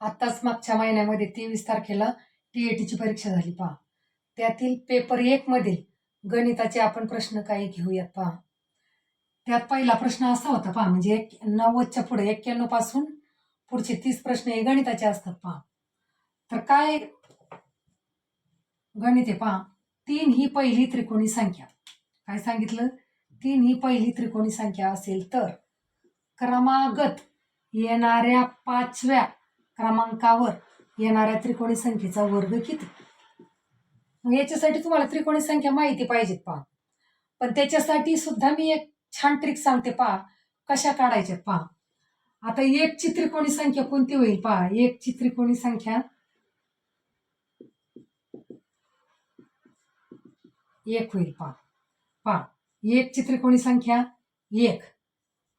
आत्ताच मागच्या महिन्यामध्ये 23 तारखेला टीएटीची परीक्षा झाली पहा. त्यातील पेपर 1 मध्ये गणिताचे आपण प्रश्न काही घेऊयात पहा. त्यात पहिला प्रश्न असा होता पहा, म्हणजे 90च्या पुढे 91 पासून पुढचे 30 प्रश्न हे गणिताचे असतात पहा. तर काय गणित आहे पहा. 3 ही पहिली त्रिकोणी संख्या. काय सांगितलं? 3 ही पहिली त्रिकोणी संख्या असेल तर क्रमागत येणाऱ्या 5व्या क्रमांकावर येणाऱ्या त्रिकोणी संख्येचा वर्ग किती? मग याच्यासाठी तुम्हाला त्रिकोणी संख्या माहिती पाहिजेत पहा. पण त्याच्यासाठी सुद्धा मी एक छान ट्रिक सांगते पहा, कशा काढायच्यात पहा. आता 1 ची त्रिकोणी संख्या कोणती होईल पहा. 1 ची त्रिकोणी संख्या 1 होईल पहा. 1 ची त्रिकोणी संख्या 1.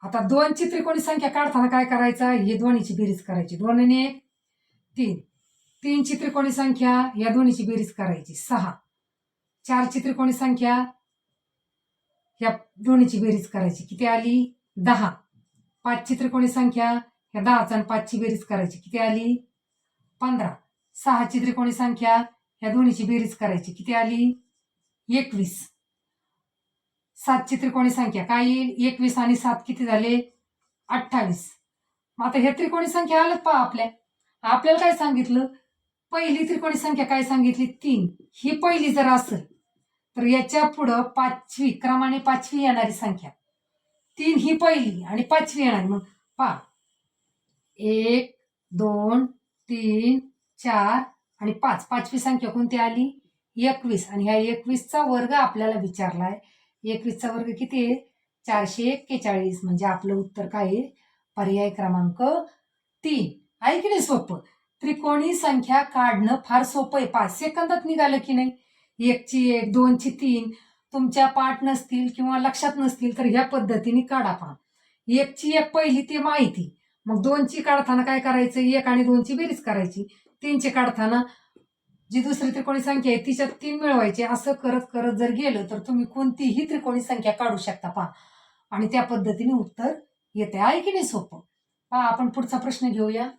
आता 2 ची त्रिकोणी संख्या काढताना काय करायचं? हे दोन्हीची बेरीज करायची. 2 आणि 1 3. 3 ची त्रिकोणी संख्या या दोन्हीची बेरीज करायची 6. 4 ची त्रिकोणी संख्या या दोन्हीची बेरीज करायची, किती आली? 10. 5 ची त्रिकोणी संख्या या 10 आणि 5 ची बेरीज करायची, किती आली? 15. 6 ची त्रिकोणी संख्या या दोन्हीची बेरीज करायची, किती आली? 21. 7 ची त्रिकोणी संख्या काय येईल? 21 आणि 7 किती झाले? 28. मग आता हे त्रिकोणी संख्या आलं पहा. आपल्याला काय सांगितलं? पहिली त्रिकोणी संख्या काय सांगितली? 3. ही पहिली जर असेल तर याच्या पुढं 5वी क्रमाने 5वी येणारी संख्या. 3 ही पहिली आणि 5वी येणारी. मग पहा, 1 2 3 4 आणि 5. 5वी संख्या कोणती आली? 21. आणि ह्या 21चा वर्ग आपल्याला विचारलाय. 21चा वर्ग किती आहे? 441. म्हणजे आपलं उत्तर काय आहे? पर्याय क्रमांक 3. आहे की नाही सोपं? त्रिकोणी संख्या काढणं फार सोपं आहे. 5 सेकंदात निघालं की नाही? 1 ची 1, 2 ची 3 तुमच्या पाठ नसतील किंवा लक्षात नसतील तर ह्या पद्धतीने काढा पहा. 1 ची 1 पहिली ते माहिती. मग 2 ची काढताना काय करायचं? 1 आणि 2 ची बेरीज करायची. 3 ची काढताना जी दुसरी त्रिकोणी संख्या आहे तिच्यात 3 मिळवायचे. असं करत करत जर गेलं तर तुम्ही कोणतीही त्रिकोणी संख्या काढू शकता पहा. आणि त्या पद्धतीने उत्तर येते. आहे की नाही सोपं? पहा, आपण पुढचा प्रश्न घेऊया.